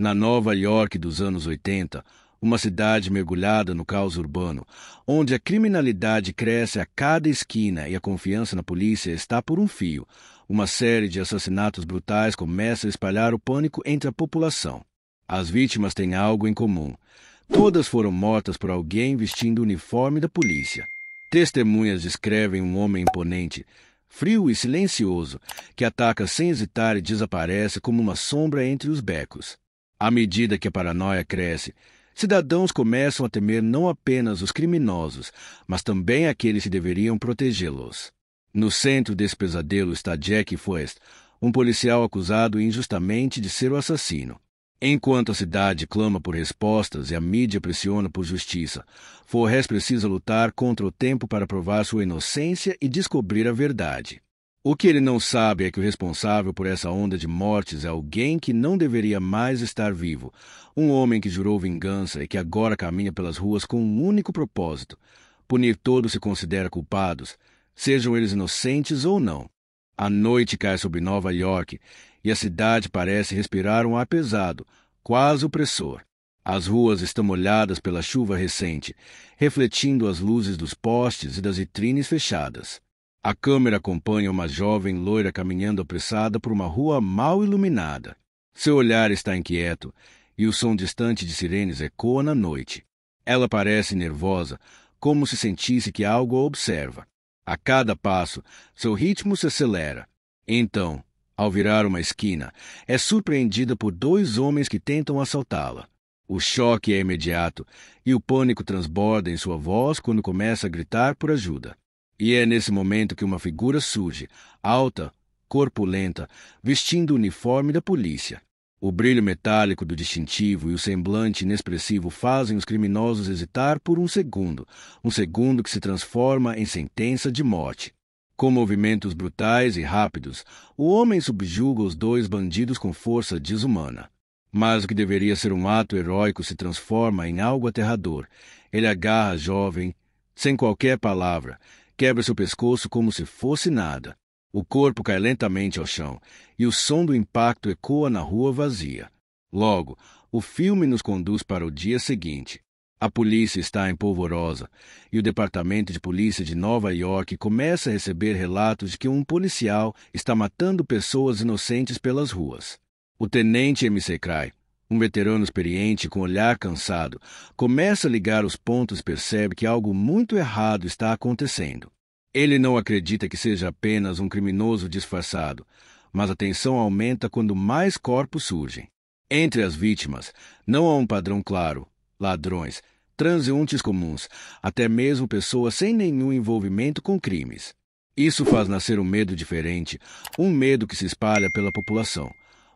Na Nova York dos anos 80, uma cidade mergulhada no caos urbano, onde a criminalidade cresce a cada esquina e a confiança na polícia está por um fio, uma série de assassinatos brutais começa a espalhar o pânico entre a população. As vítimas têm algo em comum. Todas foram mortas por alguém vestindo o uniforme da polícia. Testemunhas descrevem um homem imponente, frio e silencioso, que ataca sem hesitar e desaparece como uma sombra entre os becos. À medida que a paranoia cresce, cidadãos começam a temer não apenas os criminosos, mas também aqueles que deveriam protegê-los. No centro desse pesadelo está Jack Forrest, um policial acusado injustamente de ser o assassino. Enquanto a cidade clama por respostas e a mídia pressiona por justiça, Forrest precisa lutar contra o tempo para provar sua inocência e descobrir a verdade. O que ele não sabe é que o responsável por essa onda de mortes é alguém que não deveria mais estar vivo, um homem que jurou vingança e que agora caminha pelas ruas com um único propósito: punir todos que considera culpados, sejam eles inocentes ou não. A noite cai sobre Nova York e a cidade parece respirar um ar pesado, quase opressor. As ruas estão molhadas pela chuva recente, refletindo as luzes dos postes e das vitrines fechadas. A câmera acompanha uma jovem loira caminhando apressada por uma rua mal iluminada. Seu olhar está inquieto e o som distante de sirenes ecoa na noite. Ela parece nervosa, como se sentisse que algo a observa. A cada passo, seu ritmo se acelera. Então, ao virar uma esquina, é surpreendida por dois homens que tentam assaltá-la. O choque é imediato e o pânico transborda em sua voz quando começa a gritar por ajuda. E é nesse momento que uma figura surge, alta, corpulenta, vestindo o uniforme da polícia. O brilho metálico do distintivo e o semblante inexpressivo fazem os criminosos hesitar por um segundo que se transforma em sentença de morte. Com movimentos brutais e rápidos, o homem subjuga os dois bandidos com força desumana. Mas o que deveria ser um ato heróico se transforma em algo aterrador. Ele agarra a jovem, sem qualquer palavra, quebra seu pescoço como se fosse nada. O corpo cai lentamente ao chão e o som do impacto ecoa na rua vazia. Logo, o filme nos conduz para o dia seguinte. A polícia está em polvorosa e o Departamento de Polícia de Nova York começa a receber relatos de que um policial está matando pessoas inocentes pelas ruas. O tenente McCray, um veterano experiente com olhar cansado, começa a ligar os pontos e percebe que algo muito errado está acontecendo. Ele não acredita que seja apenas um criminoso disfarçado, mas a tensão aumenta quando mais corpos surgem. Entre as vítimas, não há um padrão claro: ladrões, transeuntes comuns, até mesmo pessoas sem nenhum envolvimento com crimes. Isso faz nascer um medo diferente, um medo que se espalha pela população.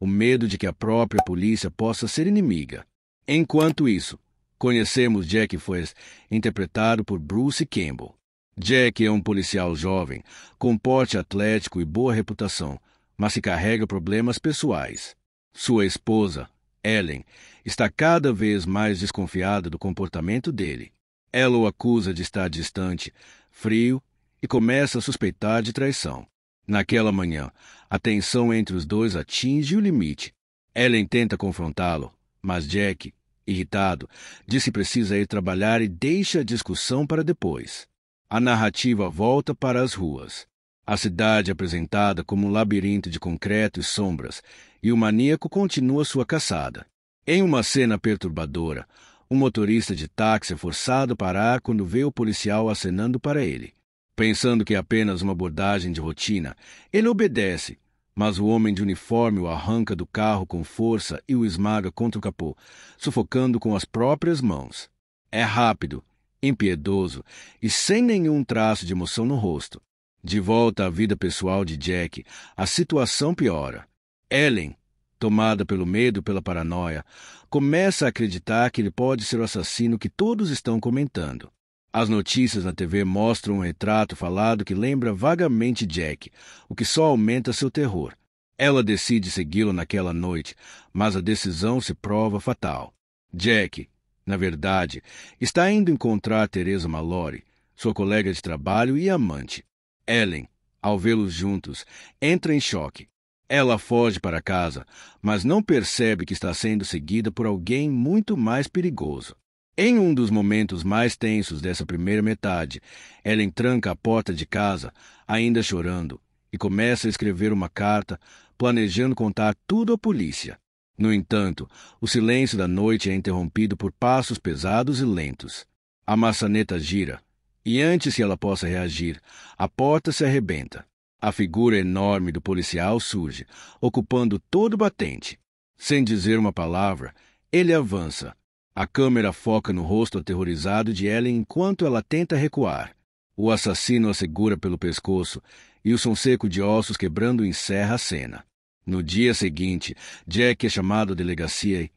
O medo de que a própria polícia possa ser inimiga. Enquanto isso, conhecemos Jack Forrest, interpretado por Bruce Campbell. Jack é um policial jovem, com porte atlético e boa reputação, mas que carrega problemas pessoais. Sua esposa, Ellen, está cada vez mais desconfiada do comportamento dele. Ela o acusa de estar distante, frio e começa a suspeitar de traição. Naquela manhã, a tensão entre os dois atinge o limite. Ellen tenta confrontá-lo, mas Jack, irritado, diz que precisa ir trabalhar e deixa a discussão para depois. A narrativa volta para as ruas. A cidade é apresentada como um labirinto de concreto e sombras, e o maníaco continua sua caçada. Em uma cena perturbadora, um motorista de táxi é forçado a parar quando vê o policial acenando para ele. Pensando que é apenas uma abordagem de rotina, ele obedece, mas o homem de uniforme o arranca do carro com força e o esmaga contra o capô, sufocando com as próprias mãos. É rápido, impiedoso e sem nenhum traço de emoção no rosto. De volta à vida pessoal de Jack, a situação piora. Ellen, tomada pelo medo e pela paranoia, começa a acreditar que ele pode ser o assassino que todos estão comentando. As notícias na TV mostram um retrato falado que lembra vagamente Jack, o que só aumenta seu terror. Ela decide segui-lo naquela noite, mas a decisão se prova fatal. Jack, na verdade, está indo encontrar Teresa Mallory, sua colega de trabalho e amante. Ellen, ao vê-los juntos, entra em choque. Ela foge para casa, mas não percebe que está sendo seguida por alguém muito mais perigoso. Em um dos momentos mais tensos dessa primeira metade, ela entranca a porta de casa, ainda chorando, e começa a escrever uma carta, planejando contar tudo à polícia. No entanto, o silêncio da noite é interrompido por passos pesados e lentos. A maçaneta gira, e antes que ela possa reagir, a porta se arrebenta. A figura enorme do policial surge, ocupando todo o batente. Sem dizer uma palavra, ele avança. A câmera foca no rosto aterrorizado de Ellen enquanto ela tenta recuar. O assassino a segura pelo pescoço e o som seco de ossos quebrando encerra a cena. No dia seguinte, Jack é chamado à delegacia e,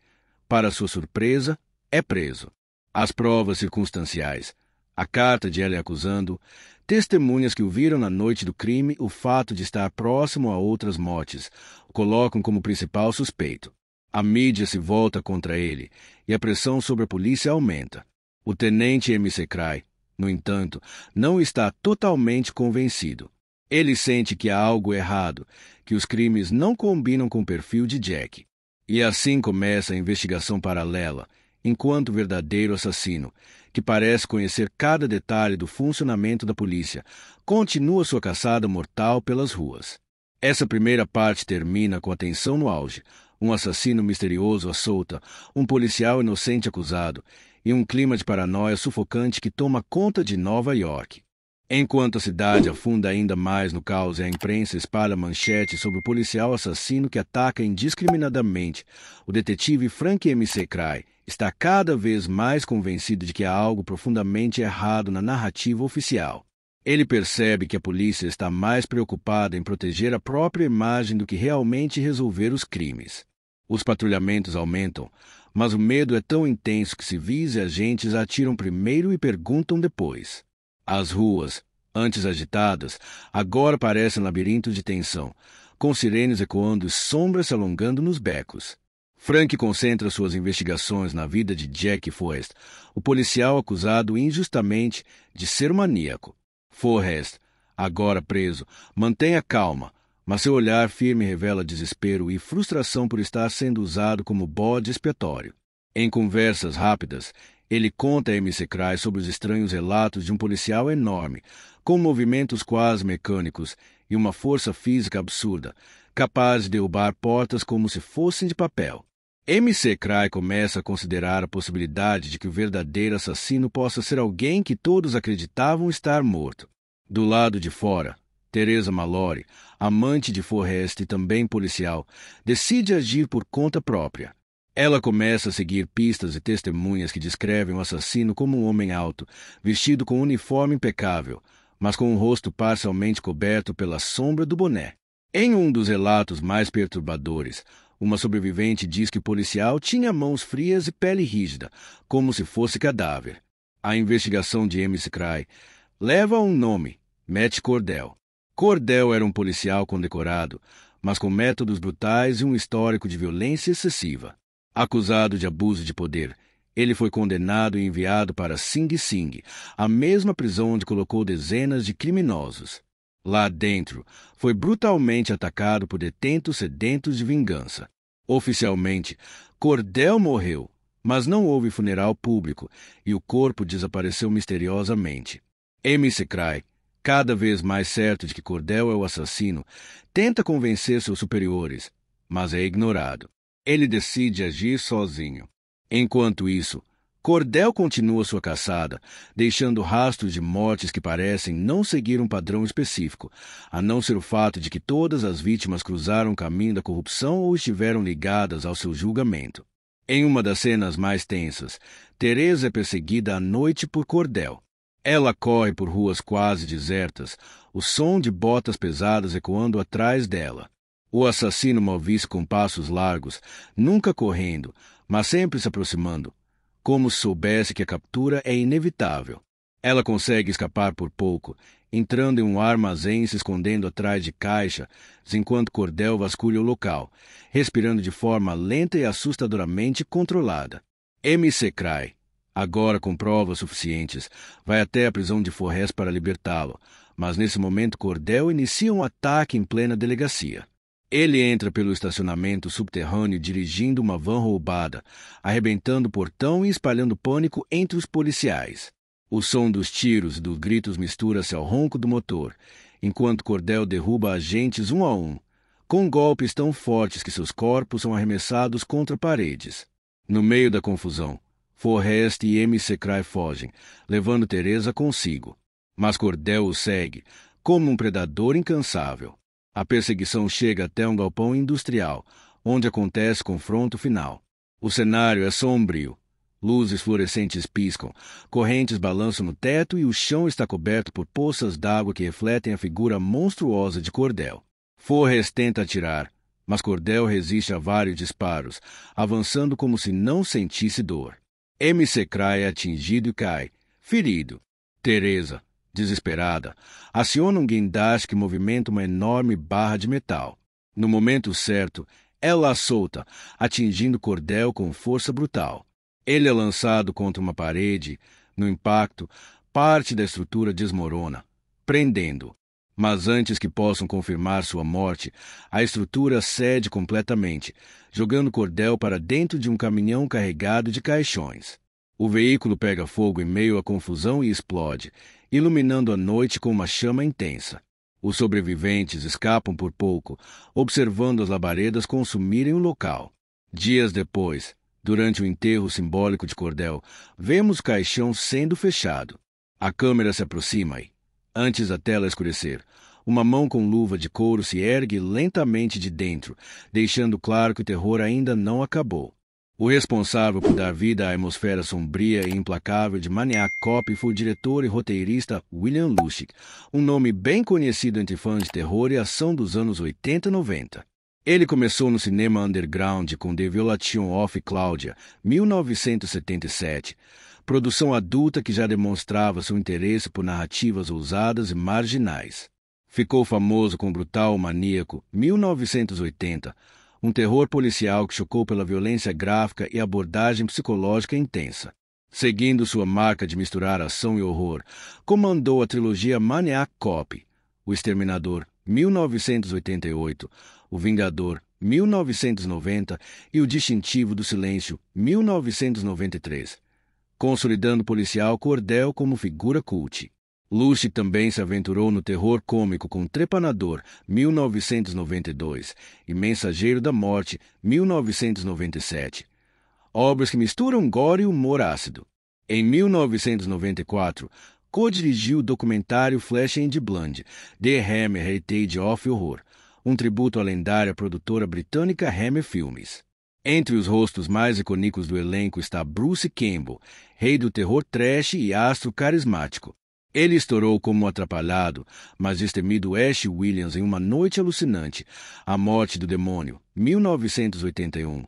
para sua surpresa, é preso. As provas circunstanciais, a carta de Ellen acusando, testemunhas que o viram na noite do crime, o fato de estar próximo a outras mortes, o colocam como principal suspeito. A mídia se volta contra ele e a pressão sobre a polícia aumenta. O tenente M.C. Cray, no entanto, não está totalmente convencido. Ele sente que há algo errado, que os crimes não combinam com o perfil de Jack. E assim começa a investigação paralela, enquanto o verdadeiro assassino, que parece conhecer cada detalhe do funcionamento da polícia, continua sua caçada mortal pelas ruas. Essa primeira parte termina com a tensão no auge, um assassino misterioso à solta, um policial inocente acusado e um clima de paranoia sufocante que toma conta de Nova York. Enquanto a cidade afunda ainda mais no caos e a imprensa espalha manchetes sobre o policial assassino que ataca indiscriminadamente, o detetive Frank M.C. Cray está cada vez mais convencido de que há algo profundamente errado na narrativa oficial. Ele percebe que a polícia está mais preocupada em proteger a própria imagem do que realmente resolver os crimes. Os patrulhamentos aumentam, mas o medo é tão intenso que civis e agentes atiram primeiro e perguntam depois. As ruas, antes agitadas, agora parecem labirintos de tensão, com sirenes ecoando e sombras se alongando nos becos. Frank concentra suas investigações na vida de Jack Forrest, o policial acusado injustamente de ser maníaco. Forrest, agora preso, mantém a calma, mas seu olhar firme revela desespero e frustração por estar sendo usado como bode expiatório. Em conversas rápidas, ele conta a M.C. Cray sobre os estranhos relatos de um policial enorme, com movimentos quase mecânicos e uma força física absurda, capaz de derrubar portas como se fossem de papel. M.C. Cray começa a considerar a possibilidade de que o verdadeiro assassino possa ser alguém que todos acreditavam estar morto. Do lado de fora, Teresa Mallory, amante de Forrest e também policial, decide agir por conta própria. Ela começa a seguir pistas e testemunhas que descrevem o assassino como um homem alto, vestido com um uniforme impecável, mas com o rosto parcialmente coberto pela sombra do boné. Em um dos relatos mais perturbadores, uma sobrevivente diz que o policial tinha mãos frias e pele rígida, como se fosse cadáver. A investigação de M.C. Cray leva a um nome, Matt Cordell. Cordell era um policial condecorado, mas com métodos brutais e um histórico de violência excessiva. Acusado de abuso de poder, ele foi condenado e enviado para Sing Sing, a mesma prisão onde colocou dezenas de criminosos. Lá dentro, foi brutalmente atacado por detentos sedentos de vingança. Oficialmente, Cordell morreu, mas não houve funeral público e o corpo desapareceu misteriosamente. M.C. Cray, cada vez mais certo de que Cordell é o assassino, tenta convencer seus superiores, mas é ignorado. Ele decide agir sozinho. Enquanto isso, Cordell continua sua caçada, deixando rastros de mortes que parecem não seguir um padrão específico, a não ser o fato de que todas as vítimas cruzaram o caminho da corrupção ou estiveram ligadas ao seu julgamento. Em uma das cenas mais tensas, Teresa é perseguida à noite por Cordell. Ela corre por ruas quase desertas, o som de botas pesadas ecoando atrás dela. O assassino move-se com passos largos, nunca correndo, mas sempre se aproximando, como se soubesse que a captura é inevitável. Ela consegue escapar por pouco, entrando em um armazém e se escondendo atrás de caixas, enquanto Cordell vasculha o local, respirando de forma lenta e assustadoramente controlada. M.C. Cray, agora com provas suficientes, vai até a prisão de Forrest para libertá-lo, mas nesse momento Cordell inicia um ataque em plena delegacia. Ele entra pelo estacionamento subterrâneo dirigindo uma van roubada, arrebentando o portão e espalhando pânico entre os policiais. O som dos tiros e dos gritos mistura-se ao ronco do motor, enquanto Cordell derruba agentes um a um, com golpes tão fortes que seus corpos são arremessados contra paredes. No meio da confusão, Forrest e McCrae fogem, levando Teresa consigo. Mas Cordell o segue, como um predador incansável. A perseguição chega até um galpão industrial, onde acontece o confronto final. O cenário é sombrio. Luzes fluorescentes piscam, correntes balançam no teto e o chão está coberto por poças d'água que refletem a figura monstruosa de Cordell. Forrest tenta atirar, mas Cordell resiste a vários disparos, avançando como se não sentisse dor. McCrae é atingido e cai, ferido. Teresa, desesperada, aciona um guindaste que movimenta uma enorme barra de metal. No momento certo, ela a solta, atingindo Cordell com força brutal. Ele é lançado contra uma parede. No impacto, parte da estrutura desmorona, prendendo-o. Mas antes que possam confirmar sua morte, a estrutura cede completamente, jogando Cordell para dentro de um caminhão carregado de caixões. O veículo pega fogo em meio à confusão e explode, iluminando a noite com uma chama intensa. Os sobreviventes escapam por pouco, observando as labaredas consumirem o local. Dias depois, durante o enterro simbólico de Cordell, vemos o caixão sendo fechado. A câmera se aproxima e, antes da tela escurecer, uma mão com luva de couro se ergue lentamente de dentro, deixando claro que o terror ainda não acabou. O responsável por dar vida à atmosfera sombria e implacável de Maniac Cop foi o diretor e roteirista William Lustig, um nome bem conhecido entre fãs de terror e ação dos anos 80 e 90. Ele começou no cinema underground com The Violation of Claudia, 1977, produção adulta que já demonstrava seu interesse por narrativas ousadas e marginais. Ficou famoso com Brutal Maníaco, 1980, um terror policial que chocou pela violência gráfica e abordagem psicológica intensa. Seguindo sua marca de misturar ação e horror, comandou a trilogia Maniac Cop, O Exterminador, 1988, O Vingador, 1990 e O Distintivo do Silêncio, 1993, consolidando o policial Cordell como figura cult. Lustig também se aventurou no terror cômico com Trepanador, 1992, e Mensageiro da Morte, 1997. Obras que misturam gore e humor ácido. Em 1994, co-dirigiu o documentário Flesh and Blood, The Hammer Heritage of Horror, um tributo à lendária produtora britânica Hammer Films. Entre os rostos mais icônicos do elenco está Bruce Campbell, rei do terror trash e astro carismático. Ele estourou como atrapalhado, mas destemido Ash Williams em Uma Noite Alucinante, A Morte do Demônio, 1981,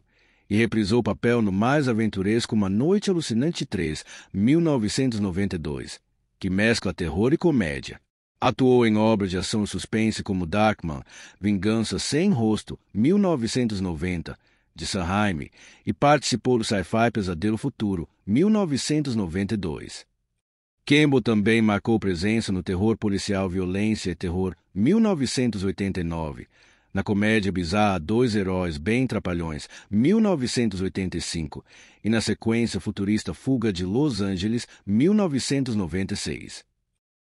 e reprisou o papel no mais aventuresco Uma Noite Alucinante 3, 1992, que mescla terror e comédia. Atuou em obras de ação e suspense como Darkman, Vingança Sem Rosto, 1990, de Sam Raimi, e participou do sci-fi Pesadelo Futuro, 1992. Campbell também marcou presença no terror policial Violência e Terror, 1989, na comédia bizarra Dois Heróis Bem Trapalhões, 1985, e na sequência futurista Fuga de Los Angeles, 1996.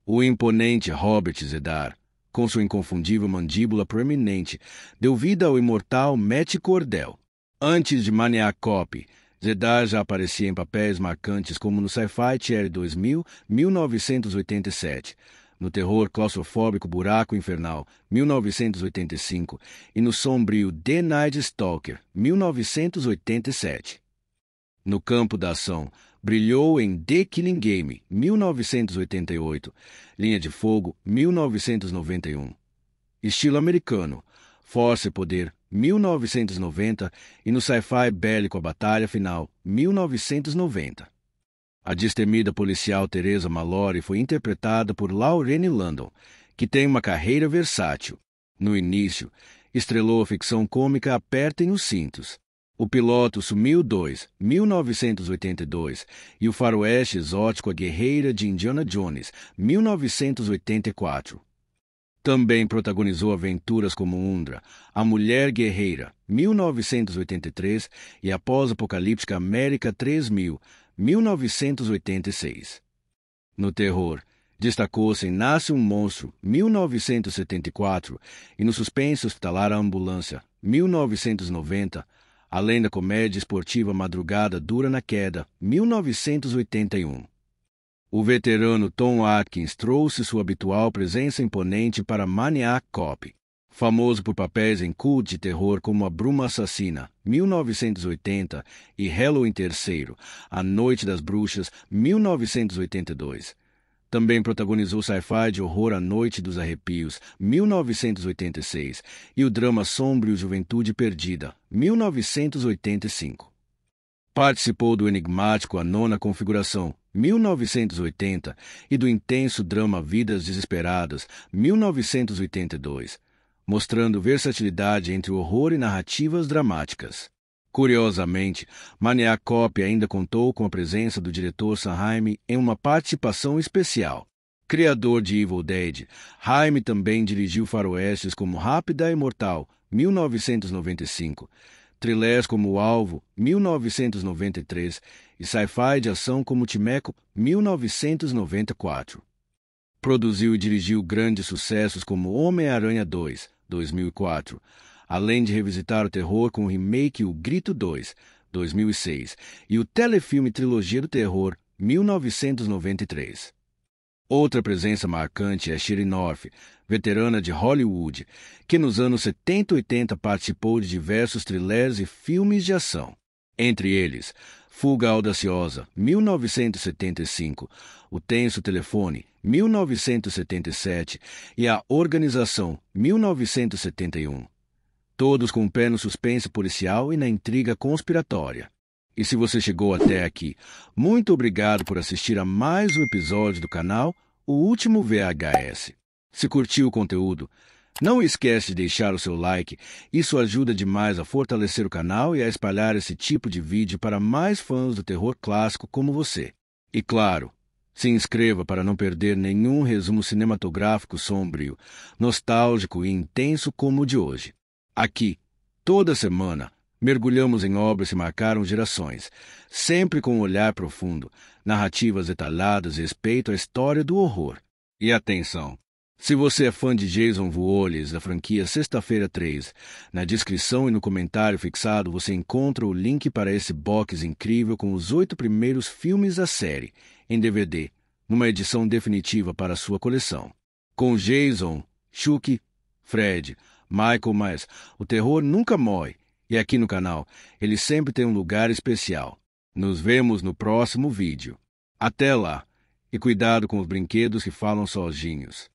O imponente Robert Zedar, com sua inconfundível mandíbula proeminente, deu vida ao imortal Matt Cordell. Antes de Maniac Cop, Zedar já aparecia em papéis marcantes como no sci-fi Cherry 2000, 1987, no terror claustrofóbico Buraco Infernal, 1985, e no sombrio The Night Stalker, 1987. No campo da ação, brilhou em The Killing Game, 1988, Linha de Fogo, 1991. Estilo americano, Força e Poder, 1990, e no sci-fi bélico A Batalha Final, 1990. A destemida policial Teresa Mallory foi interpretada por Laurene Landon, que tem uma carreira versátil. No início, estrelou a ficção cômica Apertem os Cintos, O Piloto Sumiu 2, 1982, e o faroeste exótico A Guerreira de Indiana Jones, 1984. Também protagonizou aventuras como Undra, A Mulher Guerreira, 1983, e a pós-apocalíptica América 3000, 1986. No terror, destacou-se em Nasce um Monstro, 1974, e no suspense hospitalar A Ambulância, 1990, além da comédia esportiva Madrugada Dura na Queda, 1981. O veterano Tom Atkins trouxe sua habitual presença imponente para Maniac Cop, famoso por papéis em cult de terror como A Bruma Assassina, 1980, e Halloween III, A Noite das Bruxas, 1982. Também protagonizou sci-fi de horror A Noite dos Arrepios, 1986, e o drama sombrio Juventude Perdida, 1985. Participou do enigmático A Nona Configuração, 1980, e do intenso drama Vidas Desesperadas, 1982, mostrando versatilidade entre horror e narrativas dramáticas. Curiosamente, Maniac Cop ainda contou com a presença do diretor Sam Raimi em uma participação especial. Criador de Evil Dead, Raimi também dirigiu faroestes como Rápida e Mortal, 1995, thrillers como O Alvo, 1993, e sci-fi de ação como Timeco, 1994. Produziu e dirigiu grandes sucessos como Homem-Aranha 2, 2004, além de revisitar o terror com o remake O Grito 2, 2006, e o telefilme Trilogia do Terror, 1993. Outra presença marcante é Sheri North, veterana de Hollywood, que nos anos 70 e 80 participou de diversos thrillers e filmes de ação. Entre eles, Fuga Audaciosa, 1975, O Tenso Telefone, 1977 e A Organização, 1971. Todos com o pé no suspense policial e na intriga conspiratória. E se você chegou até aqui, muito obrigado por assistir a mais um episódio do canal O Último VHS. Se curtiu o conteúdo, não esquece de deixar o seu like, isso ajuda demais a fortalecer o canal e a espalhar esse tipo de vídeo para mais fãs do terror clássico como você. E claro, se inscreva para não perder nenhum resumo cinematográfico sombrio, nostálgico e intenso como o de hoje. Aqui, toda semana, mergulhamos em obras que marcaram gerações, sempre com um olhar profundo, narrativas detalhadas e respeito à história do horror. E atenção! Se você é fã de Jason Voorhees da franquia Sexta-feira 3, na descrição e no comentário fixado você encontra o link para esse box incrível com os 8 primeiros filmes da série, em DVD, numa edição definitiva para a sua coleção. Com Jason, Chucky, Fred, Michael Myers, o terror nunca morre, e aqui no canal ele sempre tem um lugar especial. Nos vemos no próximo vídeo. Até lá, e cuidado com os brinquedos que falam sozinhos.